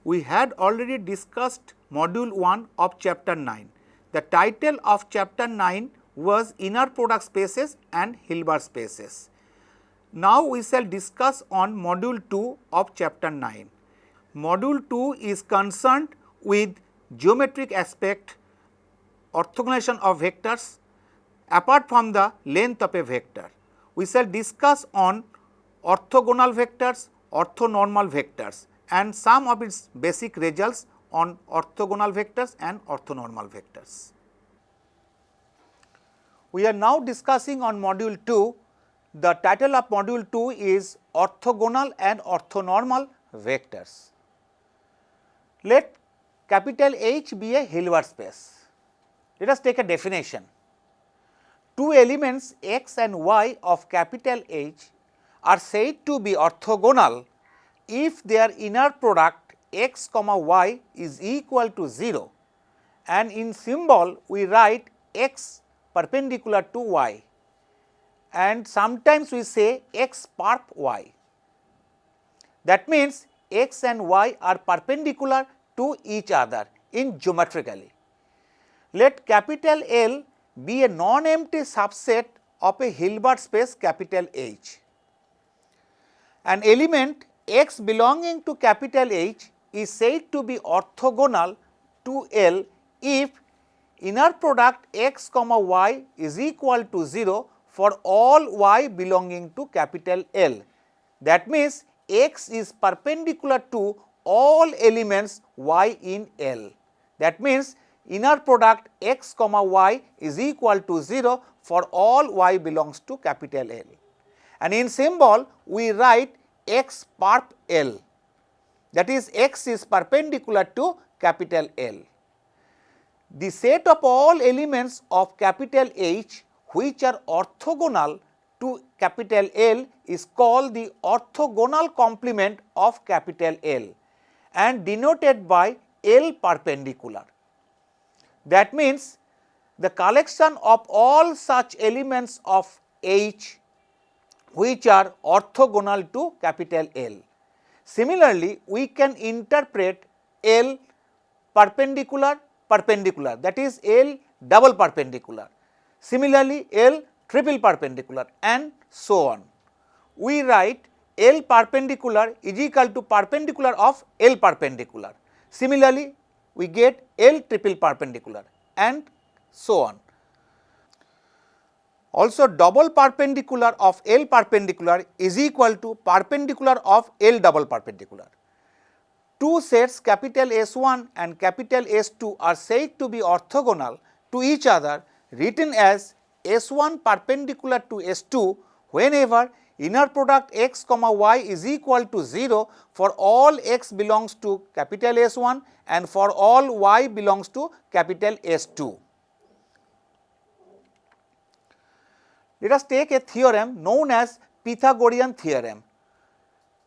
we had already discussed module 1 of chapter 9. The title of chapter 9 was inner product spaces and Hilbert spaces. Now we shall discuss on module 2 of chapter 9. Module 2 is concerned with geometric aspect, orthogonalization of vectors apart from the length of a vector. We shall discuss on orthogonal vectors, orthonormal vectors and some of its basic results on orthogonal vectors and orthonormal vectors. We are now discussing on module 2. The title of module 2 is orthogonal and orthonormal vectors. Let capital H be a Hilbert space. Let us take a definition. Two elements x and y of capital H are said to be orthogonal if their inner product x comma y is equal to 0, and in symbol we write x perpendicular to y, and sometimes we say x perp y. That means x and y are perpendicular to each other in geometrically. Let capital L be a non-empty subset of a Hilbert space capital H. An element x belonging to capital H is said to be orthogonal to L if inner product x comma y is equal to 0 for all y belonging to capital L. That means x is perpendicular to all elements y in L. That means inner product x comma y is equal to 0 for all y belongs to capital L, and in symbol we write x perp L, that is x is perpendicular to capital L. The set of all elements of capital H which are orthogonal to capital L is called the orthogonal complement of capital L and denoted by L perpendicular. That means the collection of all such elements of H which are orthogonal to capital L. Similarly, we can interpret L perpendicular perpendicular, that is L double perpendicular. Similarly, L triple perpendicular and so on. We write L perpendicular is equal to perpendicular of L perpendicular. Similarly, we get L triple perpendicular and so on. Also, double perpendicular of L perpendicular is equal to perpendicular of L double perpendicular. Two sets capital S1 and capital S2 are said to be orthogonal to each other, written as S1 perpendicular to S2 whenever inner product x comma y is equal to 0 for all x belongs to capital S1 and for all y belongs to capital S2. Let us take a theorem known as Pythagorean theorem.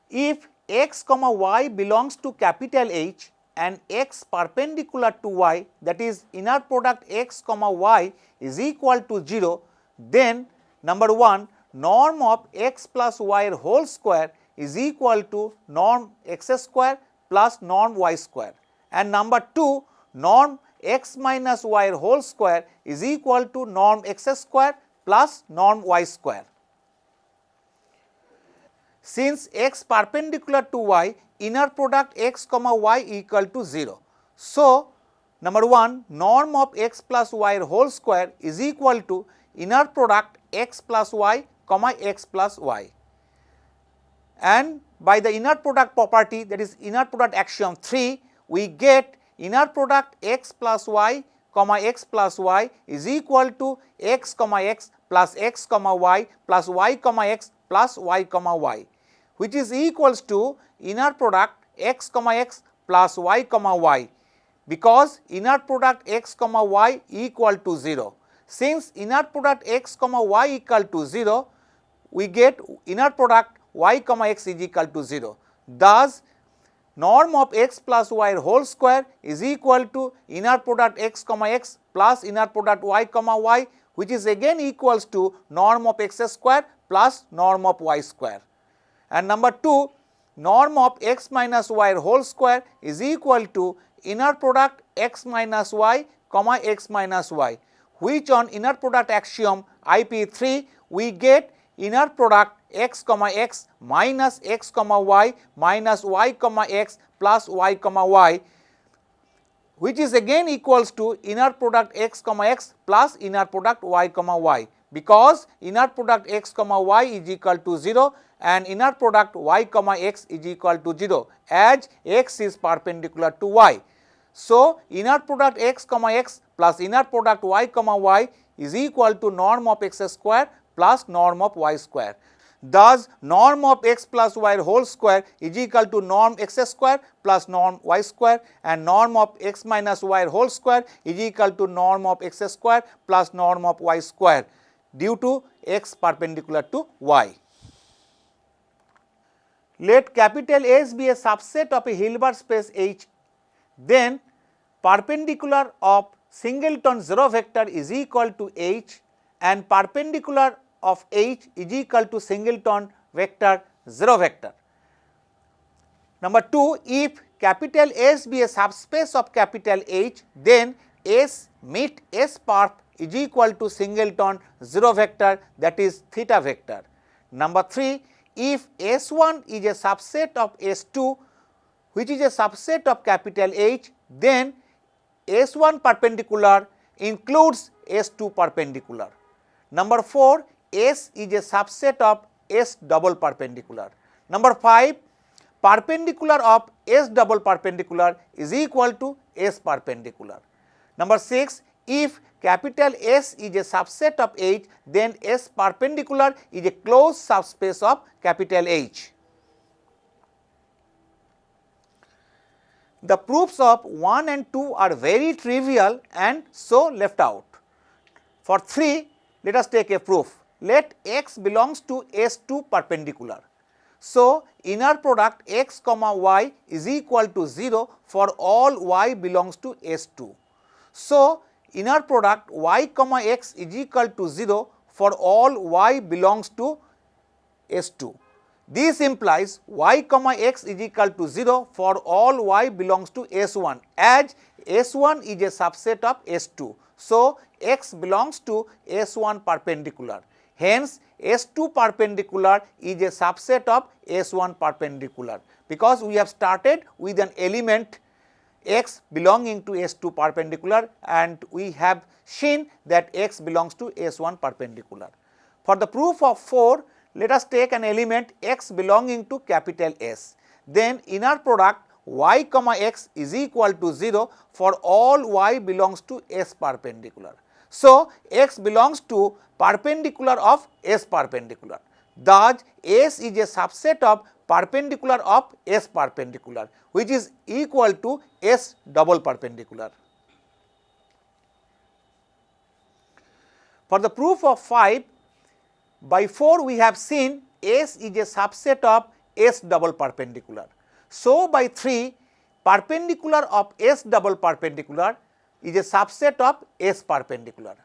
If x comma y belongs to capital H and x perpendicular to y, that is inner product x comma y is equal to 0, then number 1, norm of x plus y whole square is equal to norm x square plus norm y square, and number 2, norm x minus y whole square is equal to norm x square plus norm y square. Since x perpendicular to y, inner product x comma y equal to 0. So, number 1, norm of x plus y whole square is equal to inner product x plus y comma x plus y, and by the inner product property, that is inner product axiom 3, we get inner product x plus y comma x plus y is equal to x comma x plus x comma y plus y comma x plus y comma y, which is equals to inner product x comma x plus y comma y, because inner product x comma y equal to 0. Since inner product x comma y equal to 0, we get inner product y comma x is equal to 0. Thus, norm of x plus y whole square is equal to inner product x comma x plus inner product y comma y, which is again equals to norm of x square plus norm of y square. And number 2, norm of x minus y whole square is equal to inner product x minus y comma x minus y, which on inner product axiom IP3 we get inner product x comma x minus x comma y minus y comma x plus y comma y, which is again equals to inner product x comma x plus inner product y comma y, because inner product x comma y is equal to 0 and inner product y comma x is equal to 0 as x is perpendicular to y. So, inner product x comma x plus inner product y comma y is equal to norm of x square plus norm of y square. Thus, norm of x plus y whole square is equal to norm x square plus norm y square, and norm of x minus y whole square is equal to norm of x square plus norm of y square due to x perpendicular to y. Let capital S be a subset of a Hilbert space H, then perpendicular of singleton 0 vector is equal to H and perpendicular of H is equal to singleton vector 0 vector. Number 2, if capital S be a subspace of capital H, then S meet S perp is equal to singleton 0 vector, that is theta vector. Number 3, if S1 is a subset of S2 which is a subset of capital H, then S1 perpendicular includes S2 perpendicular. Number 4, S is a subset of S double perpendicular. Number 5, perpendicular of S double perpendicular is equal to S perpendicular. Number 6, if capital S is a subset of H, then S perpendicular is a closed subspace of capital H. The proofs of 1 and 2 are very trivial and so left out. For 3, let us take a proof. Let x belongs to S2 perpendicular. So, inner product x comma y is equal to 0 for all y belongs to S2. So, inner product y comma x is equal to 0 for all y belongs to S2. This implies y comma x is equal to 0 for all y belongs to S1, as S1 is a subset of S2. So, x belongs to S1 perpendicular. Hence, S2 perpendicular is a subset of S1 perpendicular, because we have started with an element x belonging to S2 perpendicular and we have seen that x belongs to S1 perpendicular. For the proof of 4, let us take an element x belonging to capital S. Then inner product y comma x is equal to 0 for all y belongs to S perpendicular. So, x belongs to perpendicular of S perpendicular. Thus, S is a subset of perpendicular of S perpendicular, which is equal to S double perpendicular. For the proof of 5, by 4 we have seen S is a subset of S double perpendicular. So, by 3, perpendicular of S double perpendicular is a subset of S perpendicular.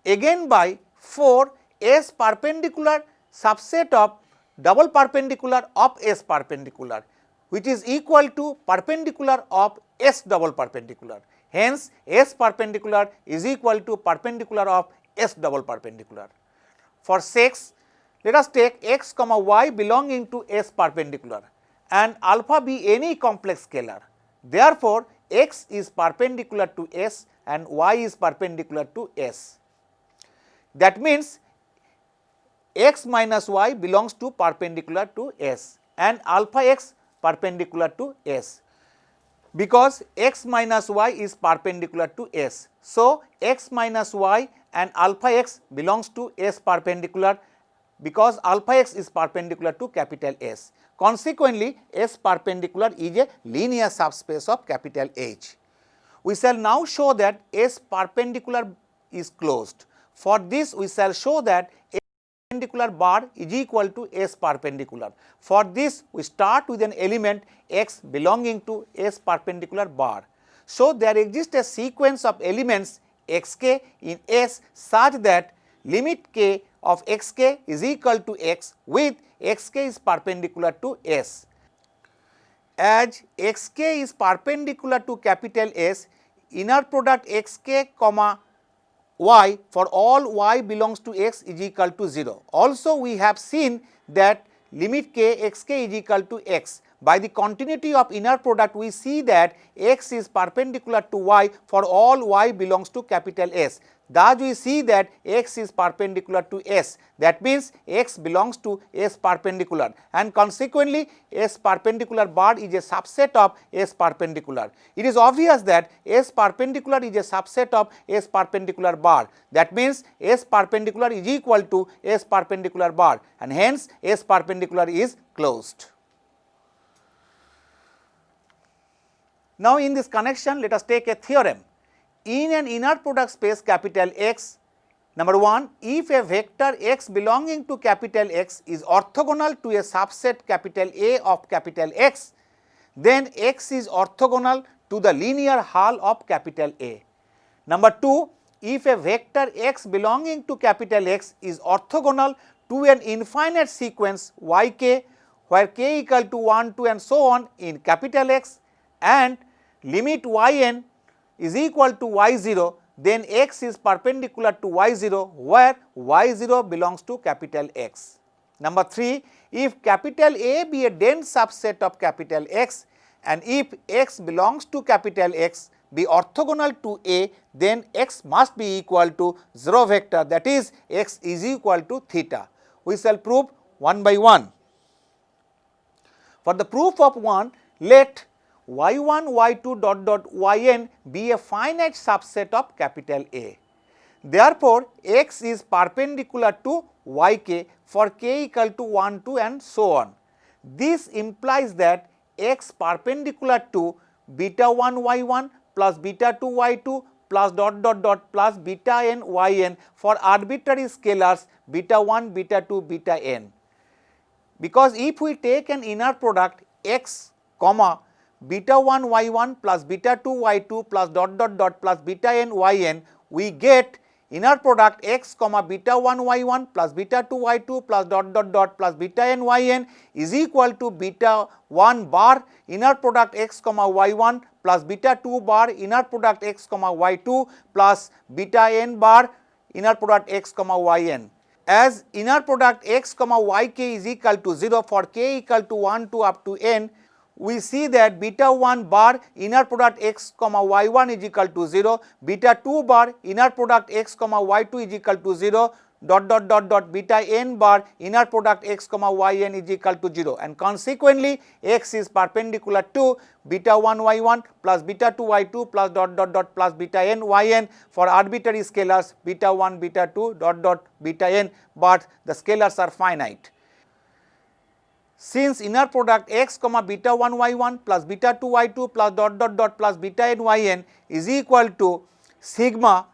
Again by 4, S perpendicular subset of double perpendicular of S perpendicular, which is equal to perpendicular of S double perpendicular. Hence, S perpendicular is equal to perpendicular of S double perpendicular. For 6, let us take x comma y belonging to S perpendicular and alpha be any complex scalar. Therefore, x is perpendicular to S and y is perpendicular to S. That means, x minus y belongs to perpendicular to S and alpha x perpendicular to S, because x minus y is perpendicular to S. So, x minus y and alpha x belongs to S perpendicular, because alpha x is perpendicular to capital S. Consequently, S perpendicular is a linear subspace of capital H. We shall now show that S perpendicular is closed. For this, we shall show that S perpendicular bar is equal to S perpendicular. For this, we start with an element x belonging to S perpendicular bar. So, there exists a sequence of elements xk in S such that limit k of xk is equal to x with xk is perpendicular to S. as xk is perpendicular to capital S, inner product xk comma y for all y belongs to x is equal to 0. Also we have seen that limit k xk is equal to x. By the continuity of inner product we see that x is perpendicular to y for all y belongs to capital S. Thus we see that x is perpendicular to S, that means x belongs to S perpendicular, and consequently S perpendicular bar is a subset of S perpendicular. It is obvious that S perpendicular is a subset of S perpendicular bar, that means S perpendicular is equal to S perpendicular bar, and hence S perpendicular is closed. Now in this connection let us take a theorem. In an inner product space capital X, number 1, if a vector x belonging to capital X is orthogonal to a subset capital A of capital X, then X is orthogonal to the linear hull of capital A. Number 2, if a vector x belonging to capital X is orthogonal to an infinite sequence yk, where k equal to 1, 2 and so on in capital X, and limit yn is equal to y0, then x is perpendicular to y0 where y0 belongs to capital X. Number 3, if capital A be a dense subset of capital X and if x belongs to capital X be orthogonal to A, then x must be equal to 0 vector, that is x is equal to theta. We shall prove one by one. For the proof of 1, let y1, y2 dot dot yn be a finite subset of capital A. Therefore, x is perpendicular to yk for k equal to 1, 2 and so on. This implies that x perpendicular to beta 1 y1 plus beta 2 y2 plus dot dot dot plus beta n yn for arbitrary scalars beta 1, beta 2, beta n. Because if we take an inner product x comma beta 1 y1 plus beta 2 y2 plus dot dot dot plus beta n yn, we get inner product x comma beta 1 y1 plus beta 2 y2 plus dot dot dot plus beta n yn is equal to beta 1 bar inner product x comma y1 plus beta 2 bar inner product x comma y2 plus beta n bar inner product x comma yn. As inner product x comma yk is equal to 0 for k equal to 1, 2 up to n, we see that beta 1 bar inner product x comma y1 is equal to 0, beta 2 bar inner product x comma y2 is equal to 0, dot dot dot dot beta n bar inner product x comma yn is equal to 0, and consequently x is perpendicular to beta 1 y1 plus beta 2 y2 plus dot dot dot plus beta n yn for arbitrary scalars beta 1, beta 2 dot dot beta n, but the scalars are finite. Since inner product x comma beta 1 y1 plus beta 2 y2 plus dot dot dot plus beta n yn is equal to sigma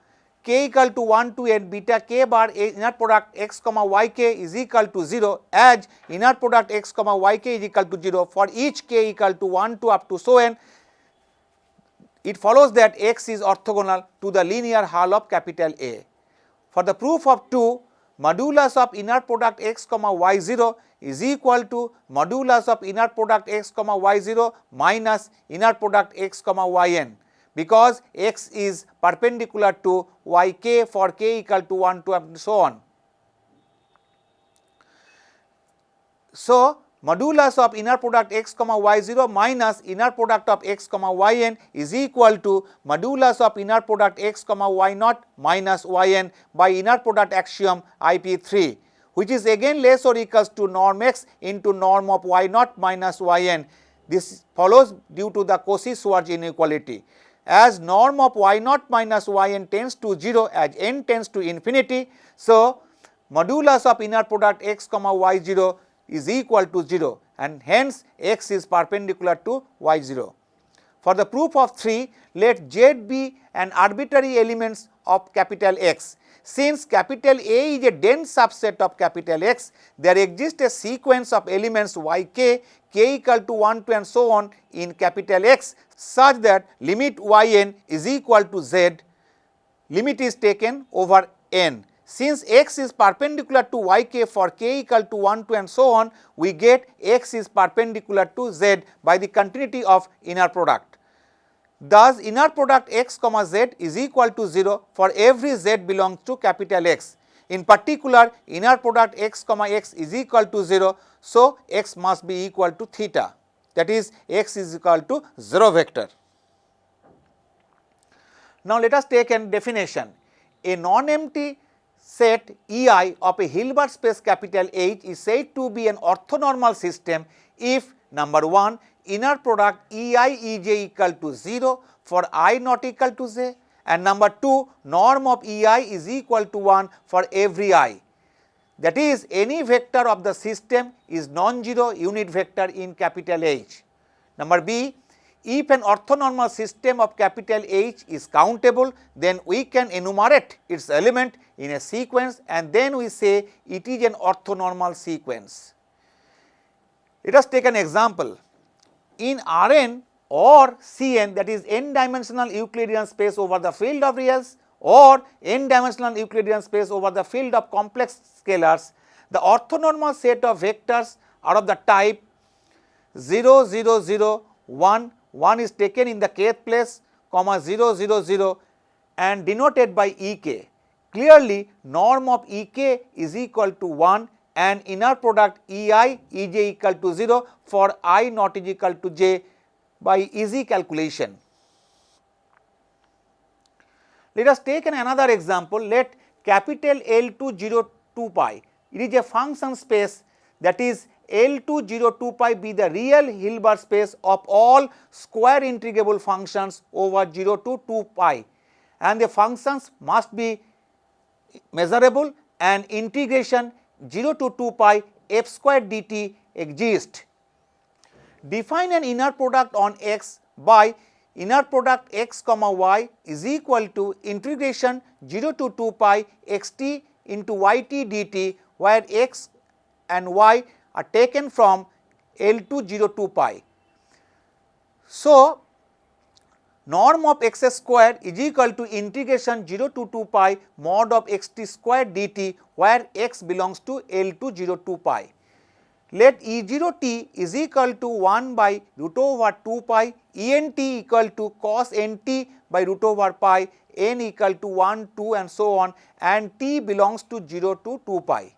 k equal to 1 to n beta k bar inner product x comma yk is equal to 0, as inner product x comma yk is equal to 0 for each k equal to 1 to up to so n, it follows that x is orthogonal to the linear hull of capital A. For the proof of 2, modulus of inner product x comma y0 is equal to modulus of inner product x comma y0 minus inner product x comma yn, because x is perpendicular to yk for k equal to 1, 2 and so on. So, modulus of inner product x comma y0 minus inner product of x comma yn is equal to modulus of inner product x comma y0 minus yn by inner product axiom IP3, which is again less or equals to norm x into norm of y0 minus yn. This follows due to the Cauchy-Schwarz inequality. As norm of y0 minus yn tends to 0 as n tends to infinity, so modulus of inner product x comma y0 is equal to 0, and hence x is perpendicular to y0. For the proof of 3, let z be an arbitrary elements of capital X. Since capital A is a dense subset of capital X, there exists a sequence of elements yk, k equal to 1, 2 and so on in capital X, such that limit yn is equal to z, limit is taken over n. Since x is perpendicular to yk for k equal to 1, 2 and so on, we get x is perpendicular to z by the continuity of inner product. Thus, inner product x comma z is equal to 0 for every z belongs to capital X. In particular, inner product x comma x is equal to 0, so x must be equal to theta, that is x is equal to 0 vector. Now, let us take a definition. A non-empty set EI of a Hilbert space capital H is said to be an orthonormal system if number 1, inner product EI EJ equal to 0 for I not equal to j, and number 2, norm of EI is equal to 1 for every I. That is, any vector of the system is non-zero unit vector in capital H. Number B, if an orthonormal system of capital H is countable, then we can enumerate its element in a sequence and then we say it is an orthonormal sequence. Let us take an example. In Rn or Cn, that is n dimensional Euclidean space over the field of reals or n dimensional Euclidean space over the field of complex scalars, the orthonormal set of vectors are of the type 0, 0, 0, 1, 1 is taken in the kth place, comma 0, 0, 0 and denoted by Ek. Clearly, norm of Ek is equal to 1 and inner product Ei Ej equal to 0 for I not is equal to j by easy calculation. Let us take another example. Let capital L2 0 2 pi, it is a function space, that is L2 0 2 pi be the real Hilbert space of all square integrable functions over 0 to 2 pi, and the functions must be measurable and integration 0 to 2 pi f square dt exists. Define an inner product on x by inner product x comma y is equal to integration 0 to 2 pi xt into yt dt, where x and y are taken from L2 0 2 pi. So, norm of x square is equal to integration 0 to 2 pi mod of xt square dt, where x belongs to L2 0 2 pi. Let E0t is equal to 1 by root over 2 pi, ENT equal to cos nt by root over pi, n equal to 1, 2 and so on, and t belongs to 0 to 2 pi.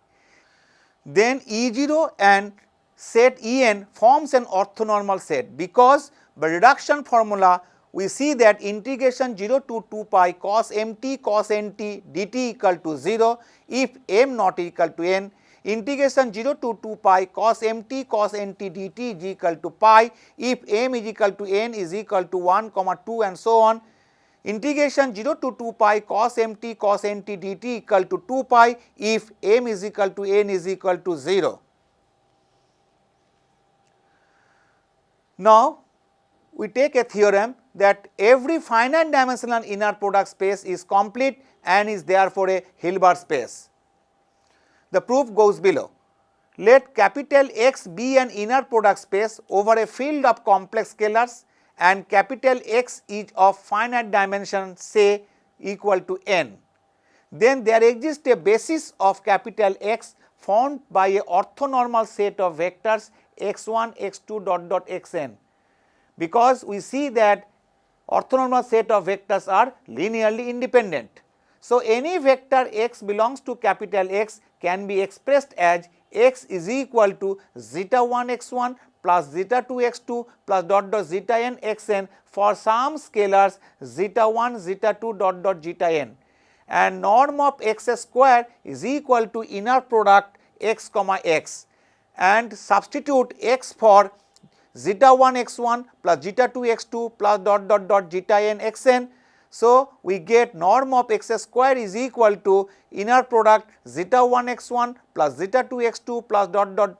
Then E0 and set En forms an orthonormal set, because by reduction formula we see that integration 0 to 2 pi cos mt cos nt dt equal to 0 if m not equal to n, integration 0 to 2 pi cos mt cos nt dt is equal to pi if m is equal to n is equal to 1, 2 and so on, integration 0 to 2 pi cos mt cos nt dt equal to 2 pi if m is equal to n is equal to 0. Now, we take a theorem that every finite dimensional inner product space is complete and is therefore a Hilbert space. The proof goes below. Let capital X be an inner product space over a field of complex scalars and capital X is of finite dimension, say equal to n. Then there exists a basis of capital X formed by a orthonormal set of vectors x1, x2 dot dot xn, because we see that orthonormal set of vectors are linearly independent. So, any vector x belongs to capital X can be expressed as x is equal to zeta 1 x1 plus zeta 2 x2 plus dot dot zeta n xn for some scalars zeta 1 zeta 2 dot dot zeta n, and norm of x square is equal to inner product x comma x, and substitute x for zeta 1 x1 plus zeta 2 x2 plus dot dot dot zeta n xn. So, we get norm of x square is equal to inner product zeta 1 x1 plus zeta 2 x2 plus dot dot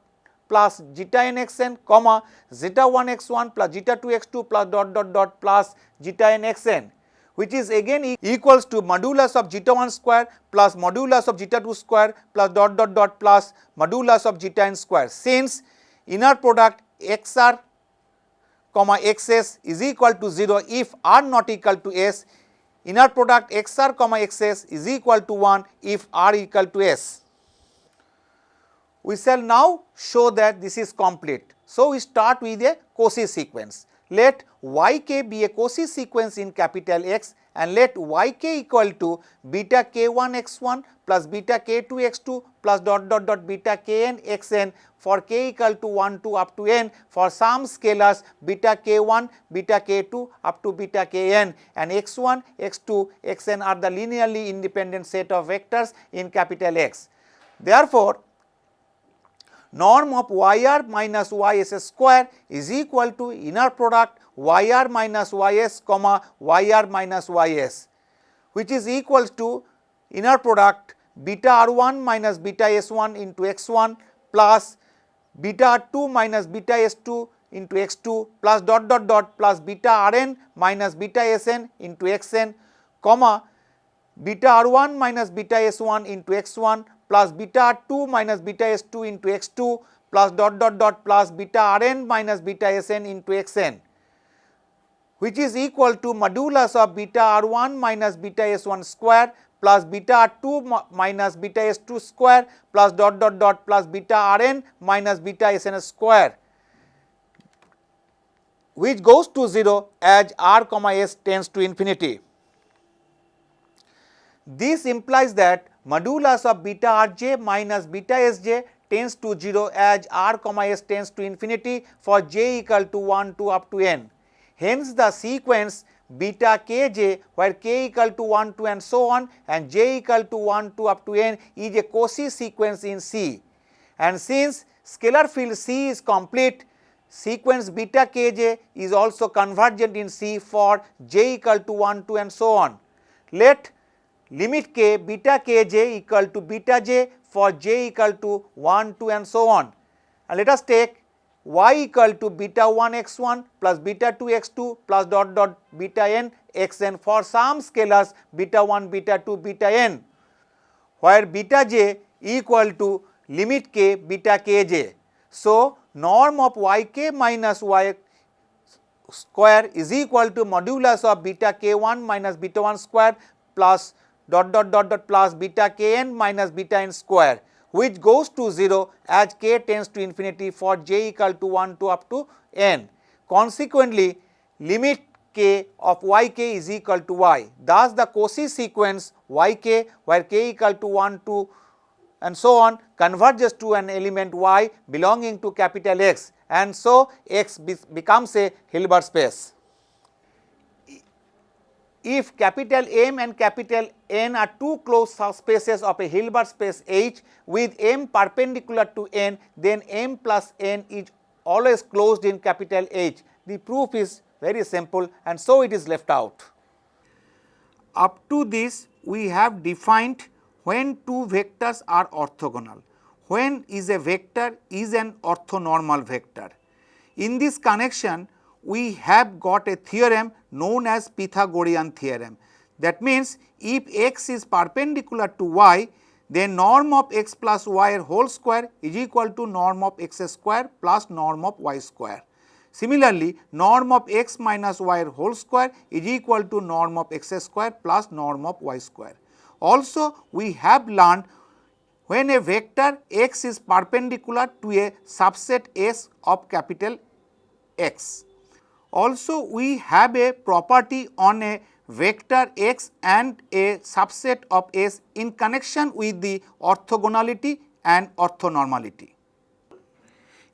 plus zeta n xn, comma zeta 1 x1 plus zeta 2 x2 plus dot dot dot plus zeta n xn, which is again equals to modulus of zeta 1 square plus modulus of zeta 2 square plus dot dot dot plus modulus of zeta n square, since inner product xr comma xs is equal to 0 if r not equal to s, inner product xr comma xs is equal to 1 if r equal to s. We shall now show that this is complete. So, we start with a Cauchy sequence. Let yk be a Cauchy sequence in capital X and let yk equal to beta k1 x1 plus beta k2 x2 plus beta kn xn for k equal to 1 to up to n for some scalars beta k1, beta k2 up to beta kn, and x1, x2, xn are the linearly independent set of vectors in capital X. Therefore, norm of yr minus ys square is equal to inner product yr minus ys comma yr minus ys, which is equals to inner product beta r1 minus beta s1 into x1 plus beta r2 minus beta s2 into x2 plus plus beta rn minus beta sn into xn comma beta r1 minus beta s1 into x1 plus beta r2 minus beta s2 into x2 plus plus beta rn minus beta sn into xn, which is equal to modulus of beta r1 minus beta s1 square plus beta r2 minus beta s2 square plus plus beta rn minus beta sn square, which goes to 0 as r comma s tends to infinity. This implies that modulus of beta rj minus beta sj tends to 0 as r comma s tends to infinity for j equal to 1 to up to n. Hence, the sequence beta kj where k equal to 1 to and so on and j equal to 1 to up to n is a Cauchy sequence in C. And since scalar field C is complete, sequence beta kj is also convergent in C for j equal to 1 to and so on. Let limit k beta kj equal to beta j for j equal to 1 to and so on, and let us take y equal to beta 1 x1 plus beta 2 x2 plus beta n xn for some scalars beta 1 beta 2 beta n, where beta j equal to limit k beta kj. So, norm of yk minus y square is equal to modulus of beta k1 minus beta 1 square plus plus beta kn minus beta n square, which goes to 0 as k tends to infinity for j equal to 1 to up to n. Consequently, limit k of yk is equal to y. Thus, the Cauchy sequence yk where k equal to 1 to and so on converges to an element y belonging to capital X, and so X becomes a Hilbert space. If capital M and capital N are two closed subspaces of a Hilbert space H with M perpendicular to N, then M plus N is always closed in capital H. The proof is very simple, and so it is left out. Up to this, we have defined when two vectors are orthogonal. When is a vector is an orthonormal vector. In this connection, we have got a theorem known as Pythagorean theorem. That means, if x is perpendicular to y, then norm of x plus y whole square is equal to norm of x square plus norm of y square. Similarly, norm of x minus y whole square is equal to norm of x square plus norm of y square. Also, we have learned when a vector x is perpendicular to a subset S of capital X. Also, we have a property on a vector x and a subset of S in connection with the orthogonality and orthonormality.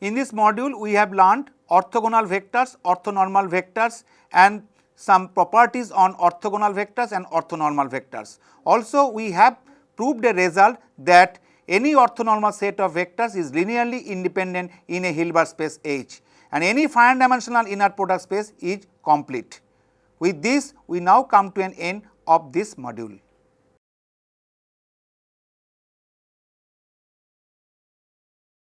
In this module, we have learned orthogonal vectors, orthonormal vectors, and some properties on orthogonal vectors and orthonormal vectors. Also, we have proved a result that any orthonormal set of vectors is linearly independent in a Hilbert space H, and any finite dimensional inner product space is complete. With this, we now come to an end of this module.